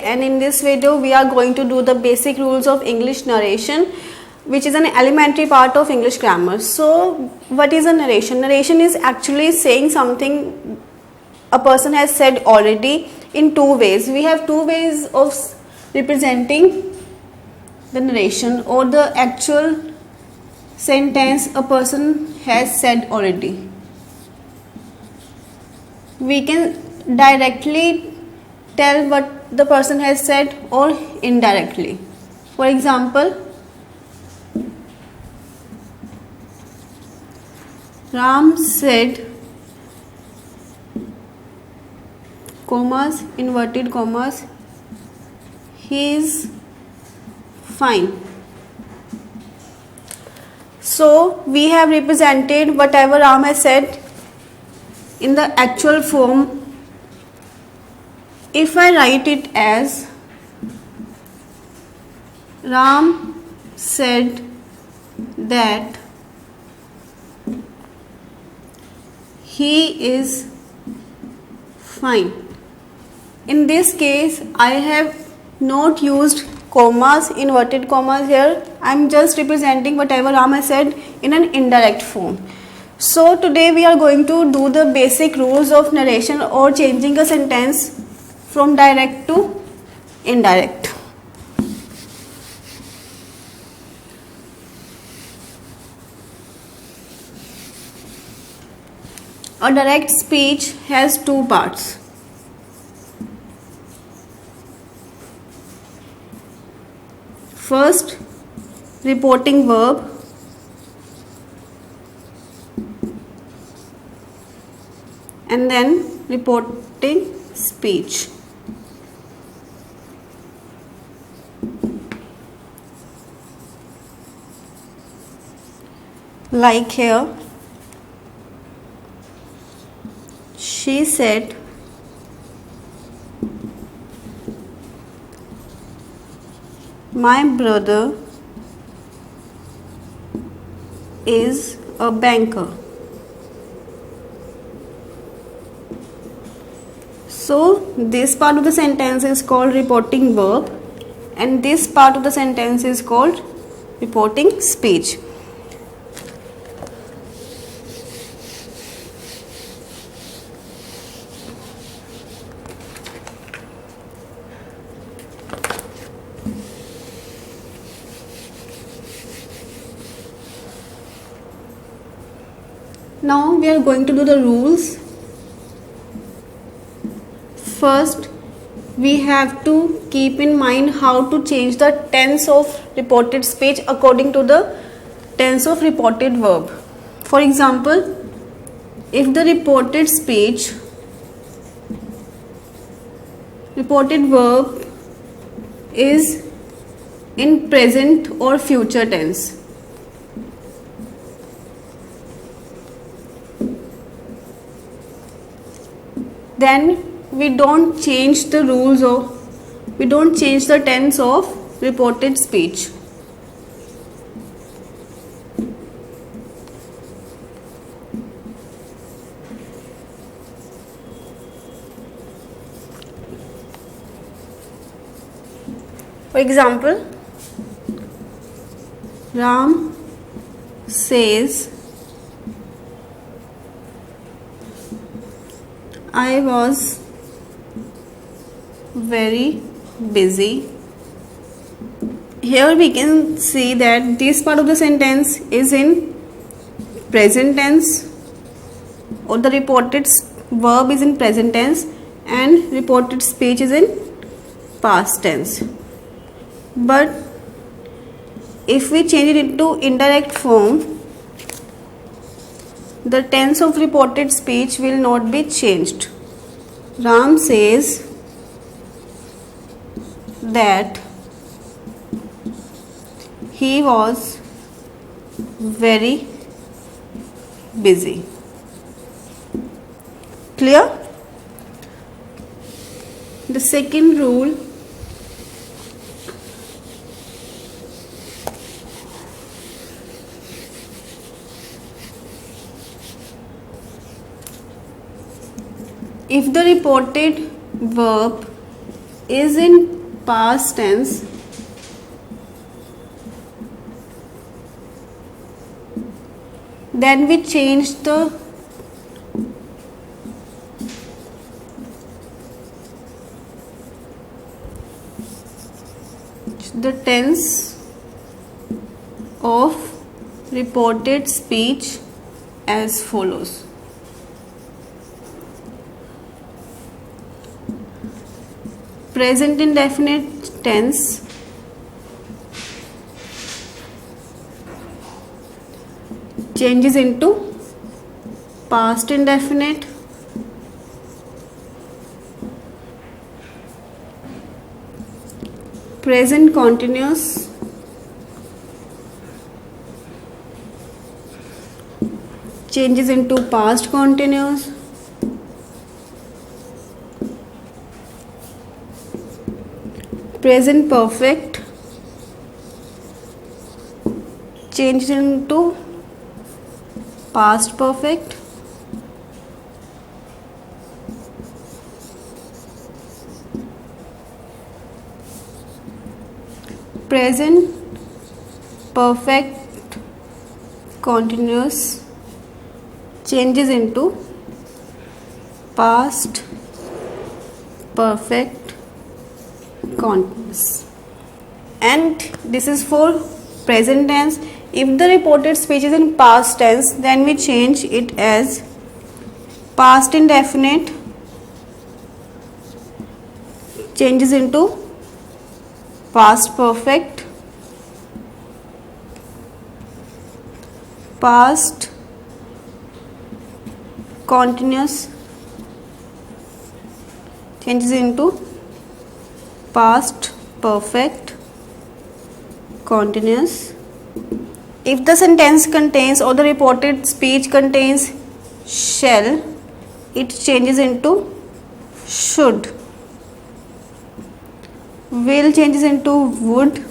And in this video we are going to do the basic rules of English narration, which is an elementary part of English grammar. So what is a narration? Narration is actually saying something a person has said already in two ways. We have two ways of representing the narration or the actual sentence a person has said already. We can directly tell what the person has said or indirectly. For example, Ram said, commas, inverted commas, he is fine. So we have represented whatever Ram has said in the actual form. If I write it as Ram said that he is fine. In this case, I have not used commas, inverted commas here. I am just representing whatever Ram has said in an indirect form. So today we are going to do the basic rules of narration or changing a sentence from direct to indirect. A direct speech has two parts. First, reporting verb, and then reporting speech. Like here, she said, my brother is a banker. So this part of the sentence is called reporting verb and this part of the sentence is called reporting speech. Now we are going to do the rules. First, we have to keep in mind how to change the tense of reported speech according to the tense of reported verb. For example, if the reported verb is in present or future tense, then we don't change the tense of reported speech. For example, Ram says, I was very busy. Here we can see that this part of the sentence is in present tense, or the reported verb is in present tense and reported speech is in past tense. But if we change it into indirect form, the tense of reported speech will not be changed. Ram says that he was very busy. Clear? The second rule, if the reported verb is in past tense, then we change the tense of reported speech as follows. Present indefinite tense changes into past indefinite, present continuous changes into past continuous, present perfect changes into past perfect, present perfect continuous changes into past perfect continuous. And this is for present tense. If the reported speech is in past tense, then we change it as past indefinite changes into past perfect, past continuous changes into past perfect continuous. If the sentence contains or the reported speech contains shall, it changes into should. Will changes into would.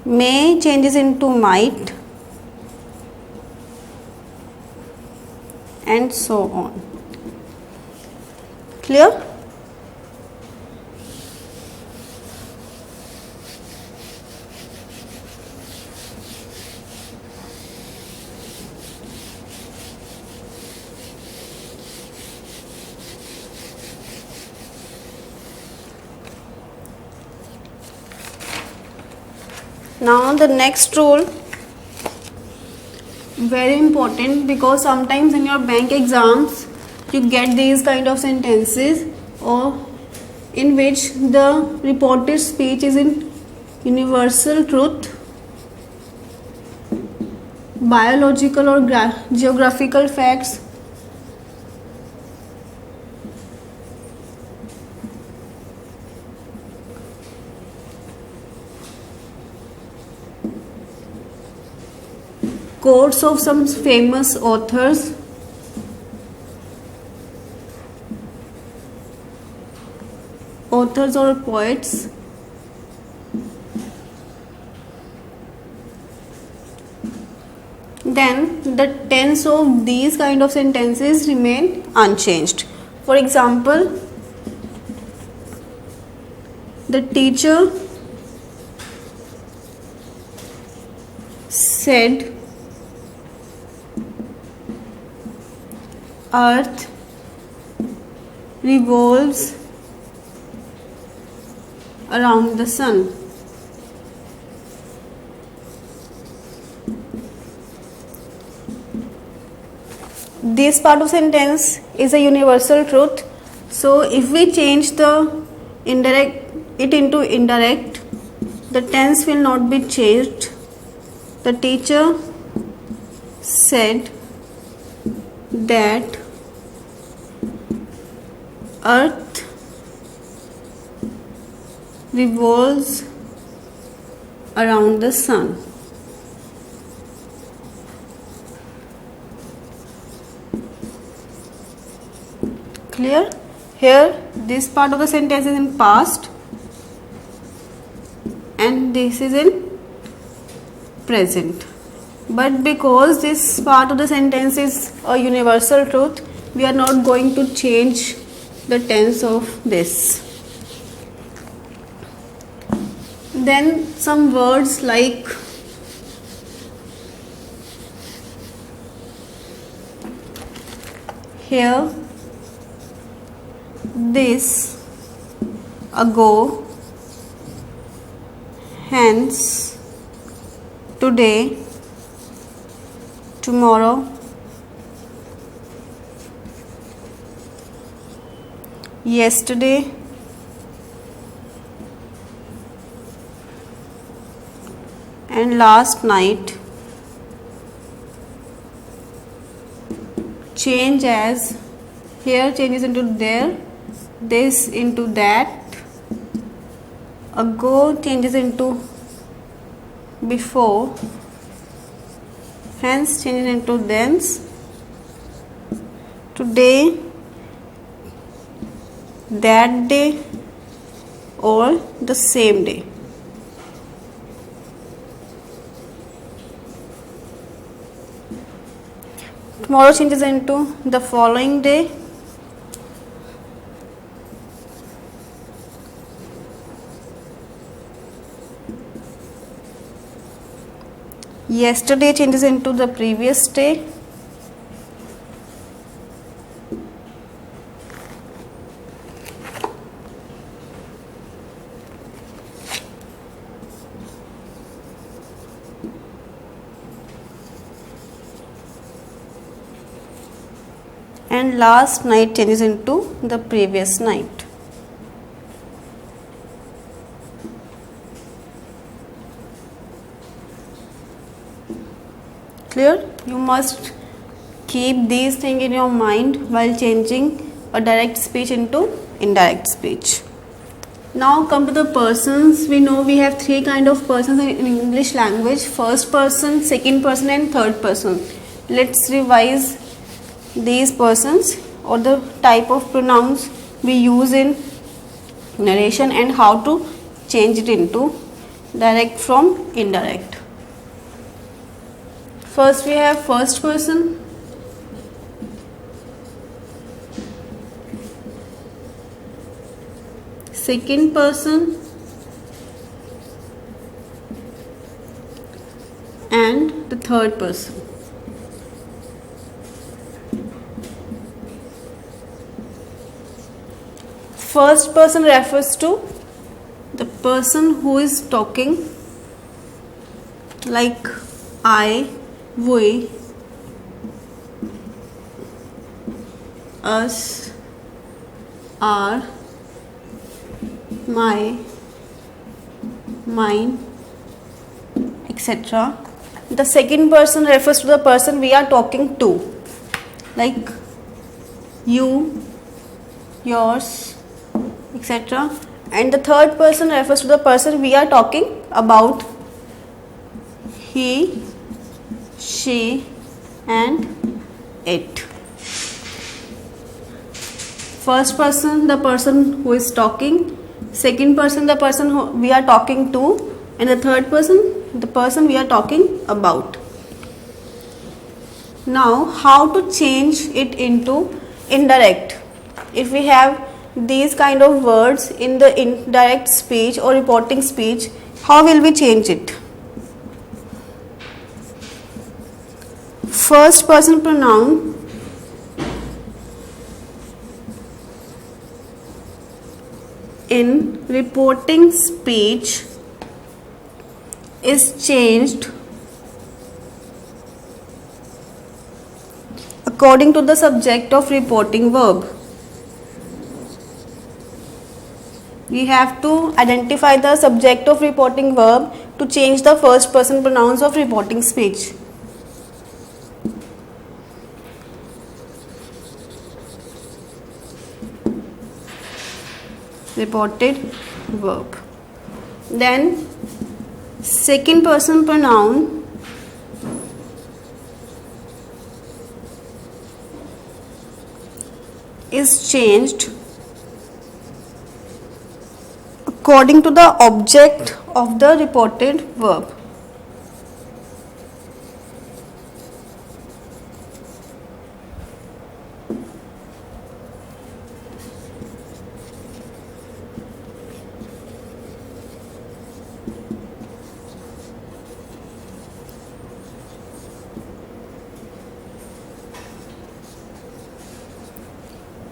May changes into might, and so on. Clear? Now the next rule, very important, because sometimes in your bank exams you get these kind of sentences or in which the reported speech is in universal truth, biological or geographical facts, quotes of some famous authors, or poets, then the tense of these kind of sentences remain unchanged. For example, the teacher said earth revolves around the sun. This part of sentence is a universal truth. So if we change the it into indirect, the tense will not be changed. The teacher said that earth revolves around the sun. Clear? Here this part of the sentence is in past and this is in present. But because this part of the sentence is a universal truth, we are not going to change the tense of this. Then some words like here, this, ago, hence, today, tomorrow, yesterday, and last night change as here changes into there, this into that, ago changes into before, hence changes into thence, today, that day, or the same day. Tomorrow changes into the following day, yesterday changes into the previous day, and last night changes into the previous night. Clear? You must keep these things in your mind while changing a direct speech into indirect speech. Now come to the persons. We know we have three kind of persons in English language: first person, second person, and third person. Let's revise these persons or the type of pronouns we use in narration and how to change it into direct from indirect. First we have first person, second person, and the third person. First person refers to the person who is talking, like I, we, us, our, my, mine, etc. The second person refers to the person we are talking to, like you, yours, etc. And the third person refers to the person we are talking about, he, she, and it. First person, the person who is talking; second person, the person who we are talking to; and the third person, the person we are talking about. Now, how to change it into indirect? If we have these kind of words in the indirect speech or reporting speech, how will we change it? First person pronoun in reporting speech is changed according to the subject of reporting verb. We have to identify the subject of reporting verb to change the first person pronouns of reporting speech. Reported verb. Then second person pronoun is changed according to the object of the reported verb.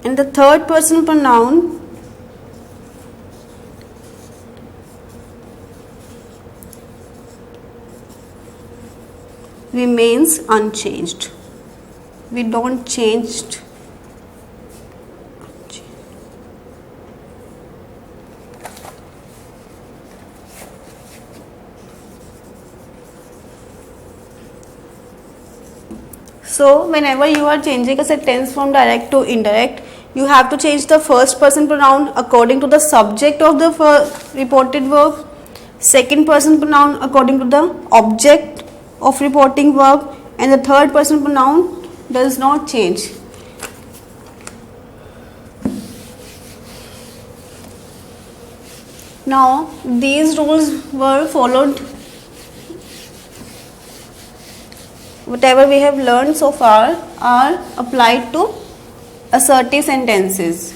and the third person pronoun remains unchanged. We don't change. So whenever you are changing a sentence from direct to indirect, you have to change the first person pronoun according to the subject of the reported verb, second person pronoun according to the object of reporting verb, and the third person pronoun does not change. Now these rules were followed. Whatever we have learned so far are applied to assertive sentences.